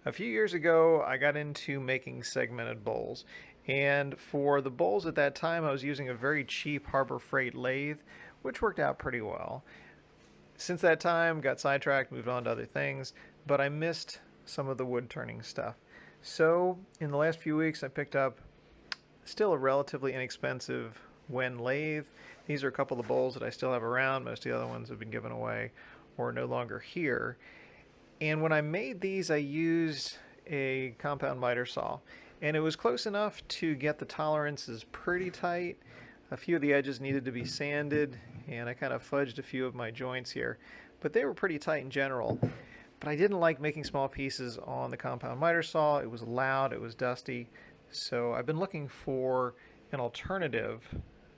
A few years ago, I got into making segmented bowls. And for the bowls at that time, I was using a very cheap Harbor Freight lathe, which worked out pretty well. Since that time, got sidetracked, moved on to other things, but I missed some of the wood turning stuff. So, in the last few weeks, I picked up still a relatively inexpensive Wen lathe. These are a couple of the bowls that I still have around. Most of the other ones have been given away or are no longer here. And when I made these, I used a compound miter saw. And it was close enough to get the tolerances pretty tight. A few of the edges needed to be sanded, and I kind of fudged a few of my joints here. But they were pretty tight in general. But I didn't like making small pieces on the compound miter saw. It was loud, it was dusty. So I've been looking for an alternative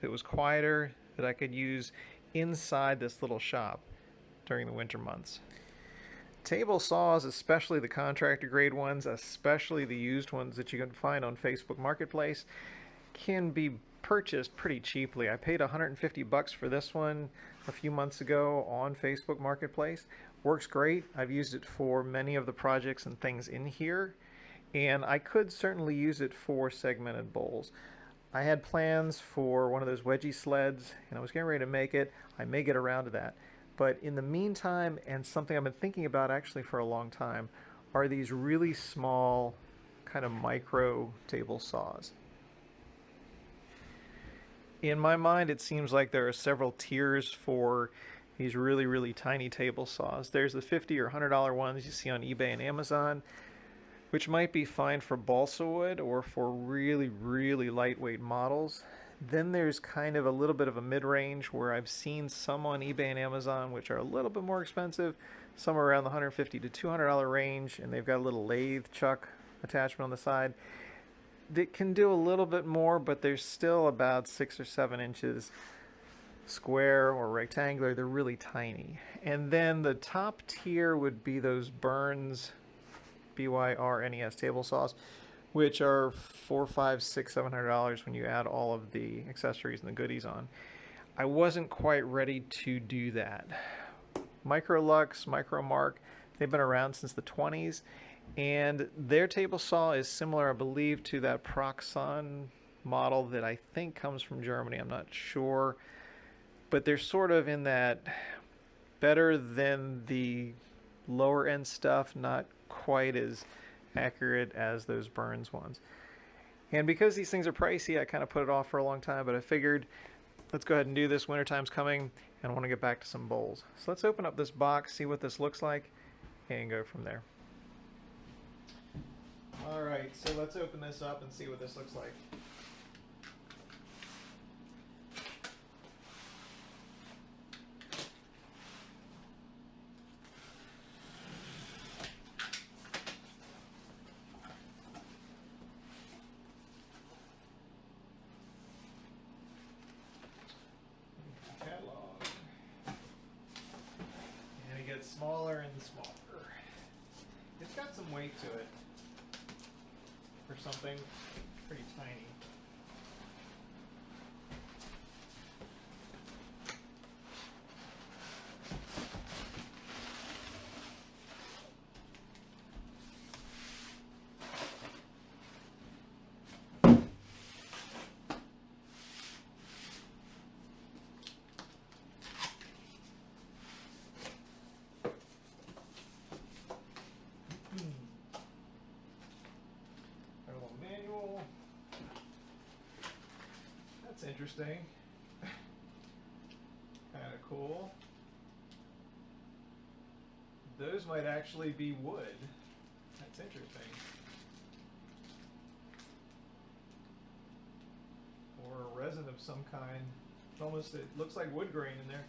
that was quieter, that I could use inside this little shop during the winter months. Table saws, especially the contractor grade ones, especially the used ones that you can find on Facebook Marketplace, can be purchased pretty cheaply. I paid 150 bucks for this one a few months ago on Facebook Marketplace. Works great. I've used it for many of the projects and things in here, and I could certainly use it for segmented bowls. I had plans for one of those wedgie sleds, and I was getting ready to make it. I may get around to that. But in the meantime, and something I've been thinking about actually for a long time, are these really small kind of micro table saws. In my mind, it seems like there are several tiers for these really, really tiny table saws. There's the $50 or $100 ones you see on eBay and Amazon, which might be fine for balsa wood or for really, really lightweight models. Then there's kind of a little bit of a mid-range where I've seen some on eBay and Amazon which are a little bit more expensive, some are around the $150 to $200 range, and they've got a little lathe chuck attachment on the side that can do a little bit more, but they're still about 6 or 7 inches square or rectangular. They're really tiny. And then the top tier would be those Byrnes BYRNES table saws, which are $400, $500, $600, $700 when you add all of the accessories and the goodies on. I wasn't quite ready to do that. MicroLux, MicroMark, they've been around since the 20s, and their table saw is similar, I believe, to that Proxon model that I think comes from Germany. I'm not sure, but they're sort of in that better than the lower end stuff, not quite as accurate as those Byrnes ones. And because these things are pricey, I kind of put it off for a long time, but I figured let's go ahead and do this. Wintertime's coming, and I want to get back to some bowls. So let's open up this box, see what this looks like, and go from there. All right, so let's open this up and see what this looks like. Catalog. And it gets smaller and smaller. It's got some weight to it for something pretty tiny. Our little manual. That's interesting. Kind of cool. Those might actually be wood. That's interesting. Or a resin of some kind. It's almost, it looks like wood grain in there.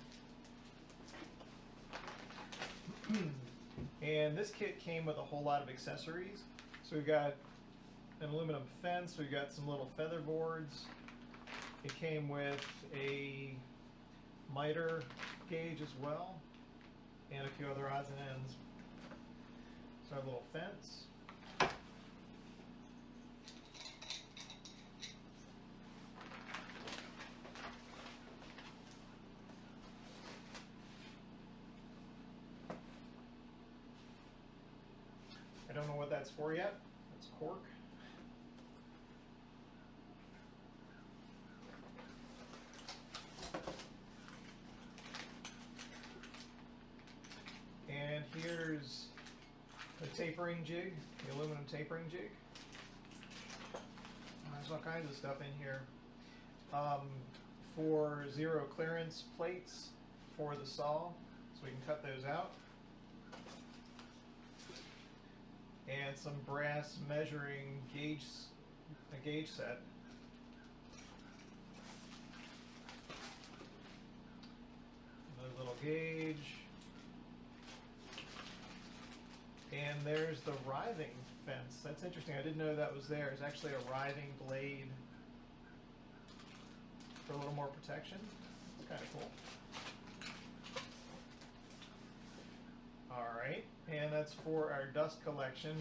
And this kit came with a whole lot of accessories. So we've got an aluminum fence, we've got some little feather boards. It came with a miter gauge as well, and a few other odds and ends. So our little fence. I don't know what that's for yet. It's cork. And here's the tapering jig, the aluminum tapering jig. There's all kinds of stuff in here. For zero clearance plates for the saw, so we can cut those out. And some brass measuring gauge, a gauge set. Another little gauge. And there's the writhing fence. That's interesting. I didn't know that was there. It's actually a writhing blade for a little more protection. It's kind of cool. All right, and that's for our dust collection.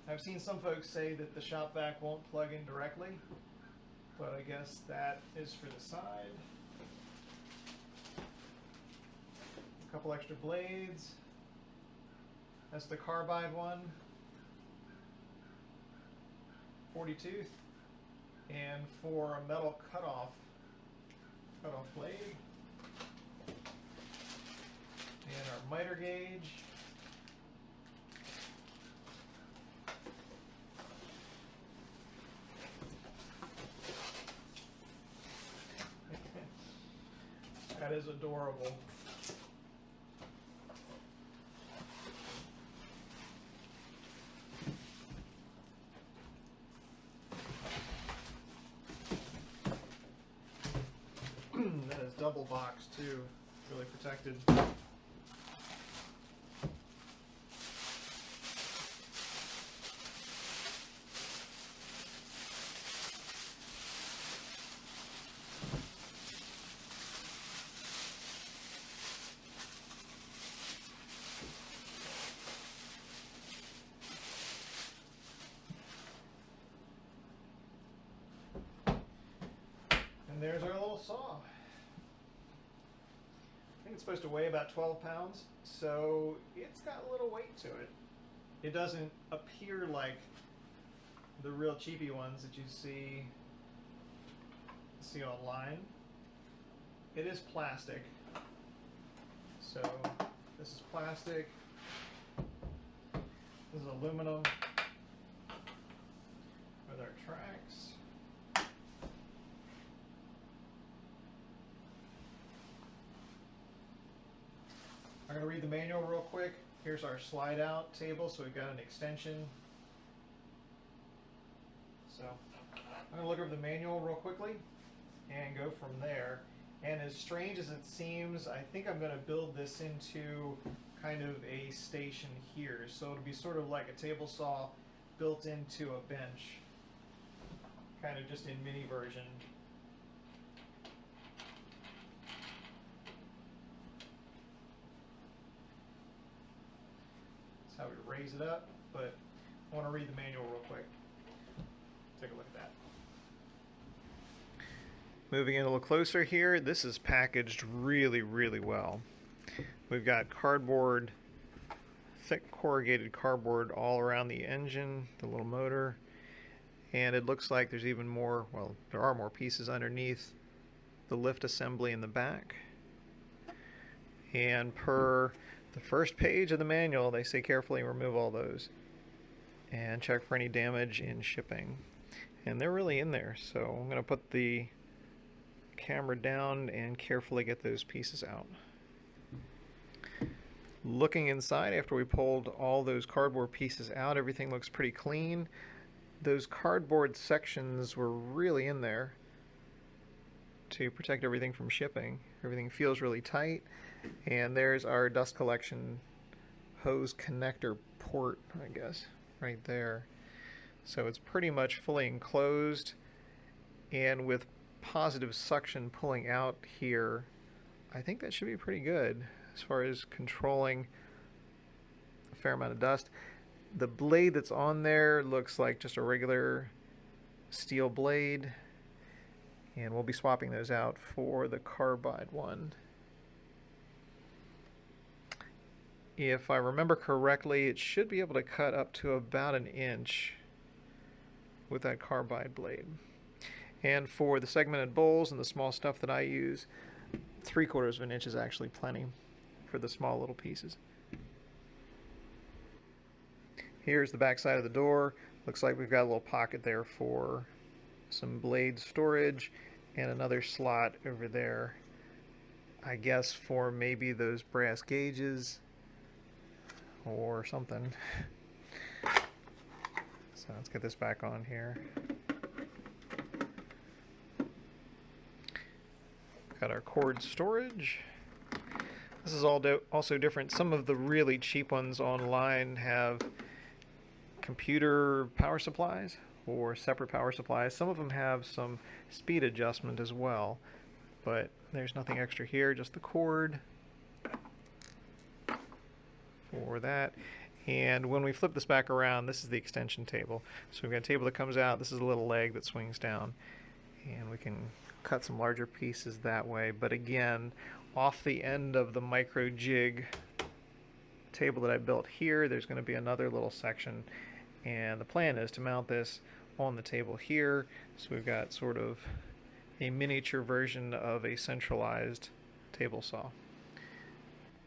I've seen some folks say that the shop vac won't plug in directly, but I guess that is for the side. A couple extra blades. That's the carbide one, 40 tooth, and for a metal cutoff blade, and our miter gauge, that is adorable. That is double box too, really protected. And there's our little saw. I think it's supposed to weigh about 12 pounds, so it's got a little weight to it. It doesn't appear like the real cheapy ones that you see online. It is plastic. So this is plastic. This is aluminum with our tracks. I'm going to read the manual real quick. Here's our slide out table, so we've got an extension. So I'm going to look over the manual real quickly and go from there. And as strange as it seems, I think I'm going to build this into kind of a station here. So it'll be sort of like a table saw built into a bench, kind of just in mini version. How we raise it up, but I want to read the manual real quick. Take a look at that. Moving in a little closer here, this is packaged really, really well. We've got cardboard, thick corrugated cardboard all around the engine, the little motor, and it looks like there's even more, well, there are more pieces underneath the lift assembly in the back. And per the first page of the manual, they say carefully remove all those and check for any damage in shipping. And they're really in there, so I'm going to put the camera down and carefully get those pieces out. Looking inside, after we pulled all those cardboard pieces out, everything looks pretty clean. Those cardboard sections were really in there to protect everything from shipping. Everything feels really tight. And there's our dust collection hose connector port, I guess, right there. So it's pretty much fully enclosed, and with positive suction pulling out here, I think that should be pretty good as far as controlling a fair amount of dust. The blade that's on there looks like just a regular steel blade, and we'll be swapping those out for the carbide one. if I remember correctly, it should be able to cut up to about 1" with that carbide blade. And for the segmented bowls and the small stuff that I use, 3/4 of an inch is actually plenty for the small little pieces. Here's the back side of the door. Looks like we've got a little pocket there for some blade storage and another slot over there, I guess for maybe those brass gauges or something. So let's get this back on here. Got our cord storage. This is also different. Some of the really cheap ones online have computer power supplies or separate power supplies. Some of them have some speed adjustment as well, but there's nothing extra here, just the cord for that. And when we flip this back around, this is the extension table. So we've got a table that comes out, this is a little leg that swings down, and we can cut some larger pieces that way. But again, off the end of the micro jig table that I built here, there's going to be another little section, and the plan is to mount this on the table here. So we've got sort of a miniature version of a centralized table saw.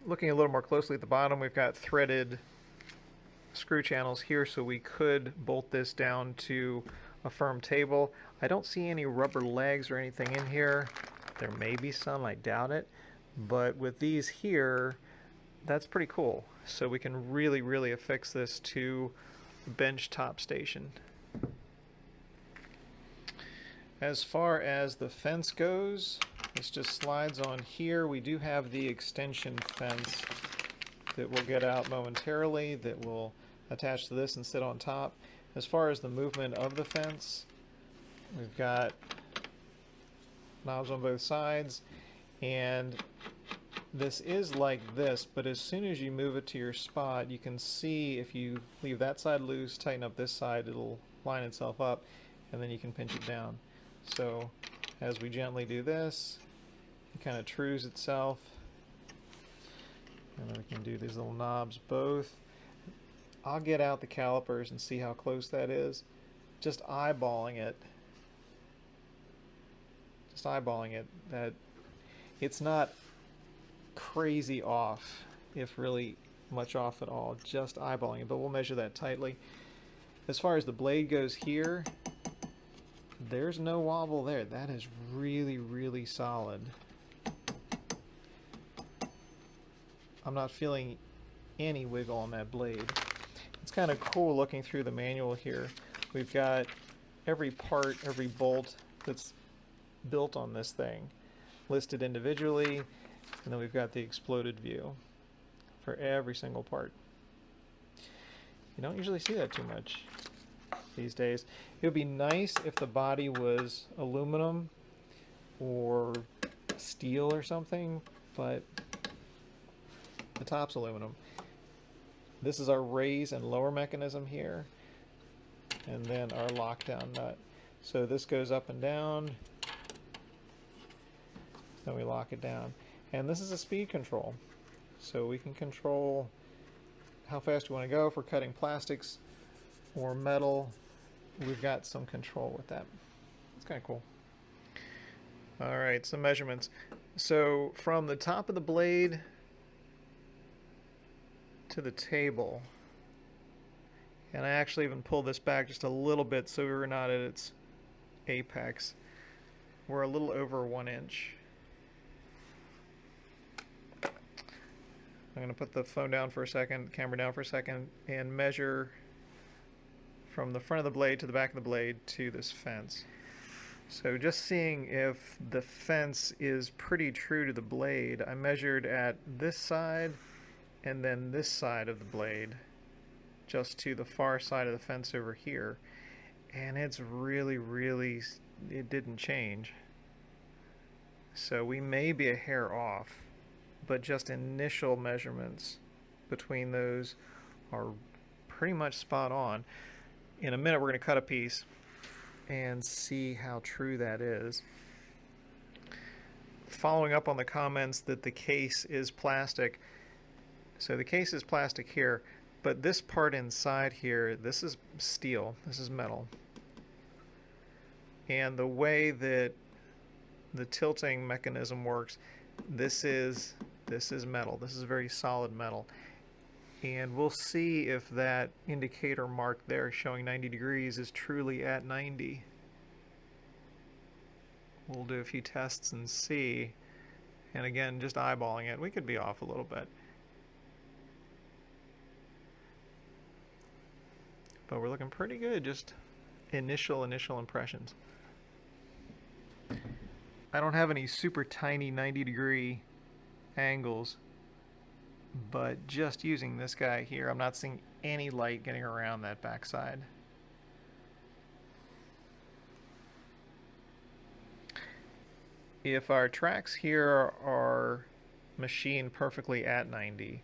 Looking a little more closely at the bottom, we've got threaded screw channels here, so we could bolt this down to a firm table. I don't see any rubber legs or anything in here. There may be some, I doubt it, but with these here, that's pretty cool. So we can really affix this to the bench top station. As far as the fence goes, this just slides on here. We do have the extension fence that we'll get out momentarily that will attach to this and sit on top. As far as the movement of the fence, we've got knobs on both sides, and this is like this, but as soon as you move it to your spot, you can see if you leave that side loose, tighten up this side, it'll line itself up, and then you can pinch it down. So as we gently do this, it kind of trues itself, and then we can do these little knobs both. I'll get out the calipers and see how close that is. Just eyeballing it, that it's not crazy off, if really much off at all, just eyeballing it, but we'll measure that tightly. As far as the blade goes here, there's no wobble there. That is really solid. I'm not feeling any wiggle on that blade. It's kind of cool looking through the manual here. We've got every part, every bolt that's built on this thing listed individually, and then we've got the exploded view for every single part. You don't usually see that too much these days. It would be nice if the body was aluminum or steel or something, but the top's aluminum. This is our raise and lower mechanism here, and then our lockdown nut. So this goes up and down, then we lock it down. And this is a speed control, so we can control how fast we want to go. If we're cutting plastics or metal, we've got some control with that. It's kind of cool. All right, some measurements. So from the top of the blade to the table, and I actually even pulled this back just a little bit so we're not at its apex, we're a little over 1 inch. I'm going to put the phone down for a second, camera down for a second, and measure from the front of the blade to the back of the blade to this fence. So just seeing if the fence is pretty true to the blade, I measured at this side and then this side of the blade, just to the far side of the fence over here, and it's really, it didn't change. So we may be a hair off, but just initial measurements between those are pretty much spot on. In a minute we're going to cut a piece and see how true that is. Following up on the comments that the case is plastic, So the case is plastic here, but this part inside here, this is steel, this is metal. And the way that the tilting mechanism works, this is metal. This is very solid metal. And we'll see if that indicator mark there showing 90 degrees is truly at 90. We'll do a few tests and see. And again, just eyeballing it, we could be off a little bit. But we're looking pretty good, just initial impressions. I don't have any super tiny 90-degree angles, but just using this guy here, I'm not seeing any light getting around that backside. If our tracks here are machined perfectly at 90,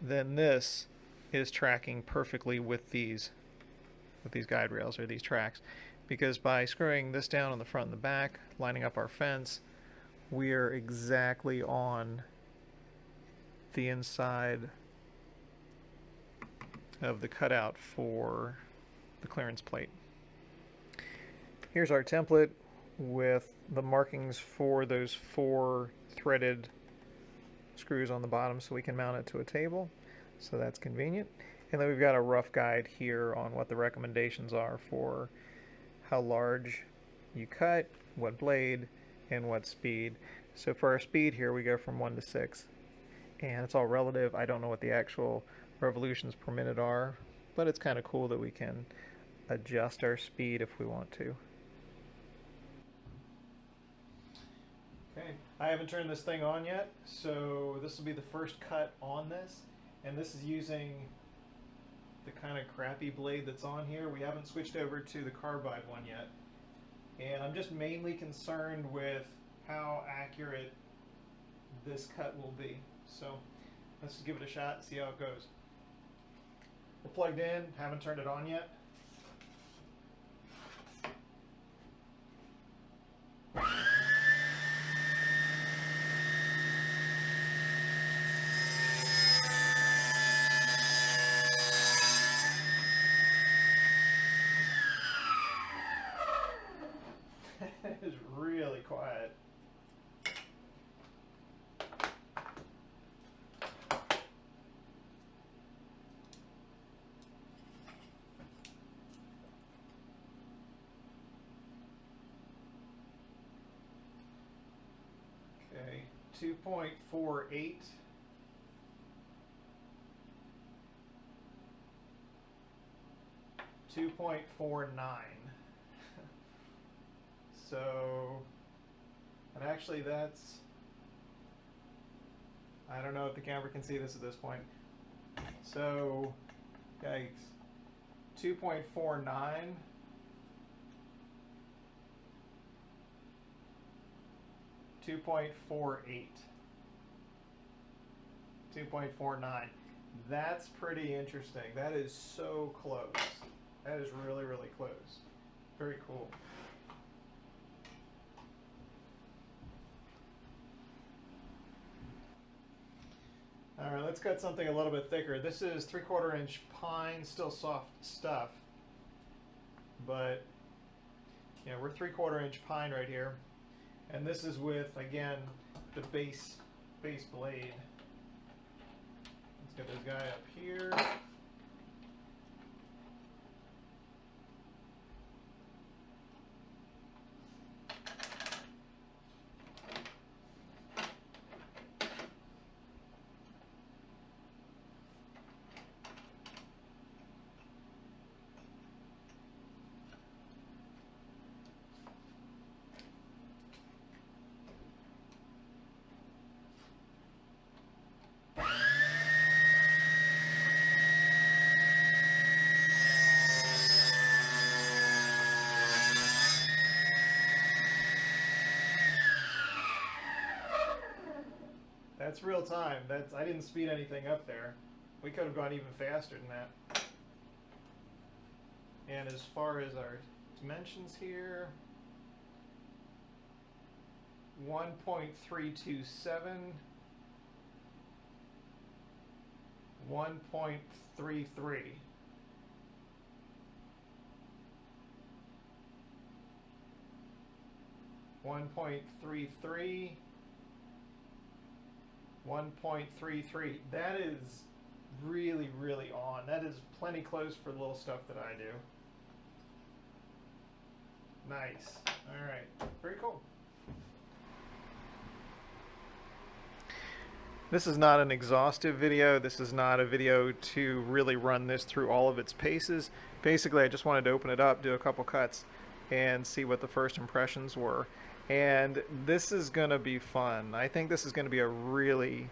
then this is tracking perfectly with these guide rails or these tracks, because by screwing this down on the front and the back, lining up our fence, we are exactly on the inside of the cutout for the clearance plate. Here's our template with the markings for those 4 threaded screws on the bottom so we can mount it to a table, so that's convenient. And then we've got a rough guide here on what the recommendations are for how large you cut, what blade, and what speed. So for our speed here, we go from 1 to 6. And it's all relative. I don't know what the actual revolutions per minute are, but it's kind of cool that we can adjust our speed if we want to. Okay, I haven't turned this thing on yet, so this will be the first cut on this. And this is using the kind of crappy blade that's on here. We haven't switched over to the carbide one yet. And I'm just mainly concerned with how accurate this cut will be. So let's just give it a shot and see how it goes. We're plugged in, haven't turned it on yet. It's really quiet. Okay, 2.48. 2.49. So, and actually that's, I don't know if the camera can see this at this point. So, yikes, 2.49. 2.48. 2.49. That's pretty interesting. That is so close. That is really, really close. Very cool. All right, let's cut something a little bit thicker. This is 3/4 inch pine, still soft stuff, but yeah, we're 3/4 inch pine right here, and this is with, again, the base blade. Let's get this guy up here. That's real time. I didn't speed anything up there. We could have gone even faster than that. And as far as our dimensions here, 1.327 1.33. 1.33. 1.33. That is really, really on. That is plenty close for the little stuff that I do. Nice. All right. Very cool. This is not an exhaustive video. This is not a video to really run this through all of its paces. Basically, I just wanted to open it up, do a couple cuts, and see what the first impressions were. And this is going to be fun. I think this is going to be a really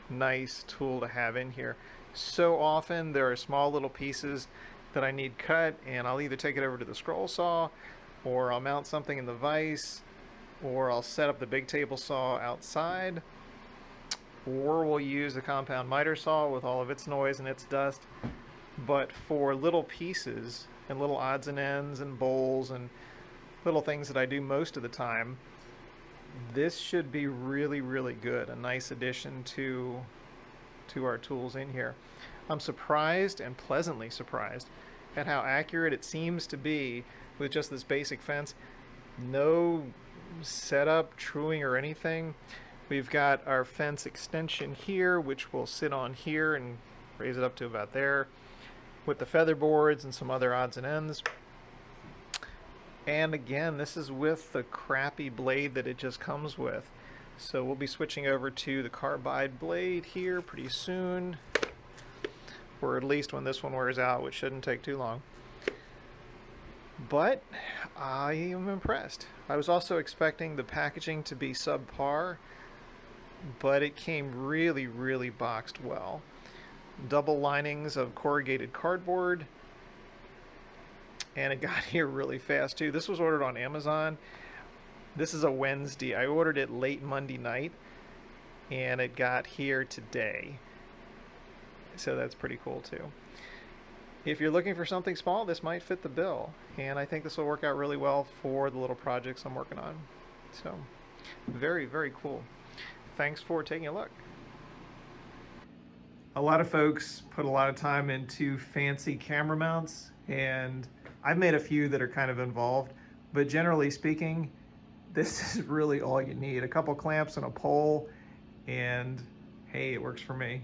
nice tool to have in here. So often there are small little pieces that I need cut, and I'll either take it over to the scroll saw, or I'll mount something in the vise, or I'll set up the big table saw outside, or we'll use the compound miter saw with all of its noise and its dust. But for little pieces and little odds and ends and bowls and little things that I do most of the time, this should be really, really good. A nice addition to our tools in here. I'm surprised and pleasantly surprised at how accurate it seems to be with just this basic fence. No setup, truing, or anything. We've got our fence extension here, which will sit on here and raise it up to about there, with the feather boards and some other odds and ends. And again, this is with the crappy blade that it just comes with. So we'll be switching over to the carbide blade here pretty soon, or at least when this one wears out, which shouldn't take too long. But I am impressed. I was also expecting the packaging to be subpar, but it came really, really boxed well. Double linings of corrugated cardboard, and it got here really fast too. This was ordered on Amazon. This is a Wednesday. I ordered it late Monday night, and it got here today. So that's pretty cool too. If you're looking for something small, this might fit the bill, and I think this will work out really well for the little projects I'm working on. So very, very cool. Thanks for taking a look. A lot of folks put a lot of time into fancy camera mounts, and I've made a few that are kind of involved, but generally speaking, this is really all you need. A couple clamps and a pole, and hey, it works for me.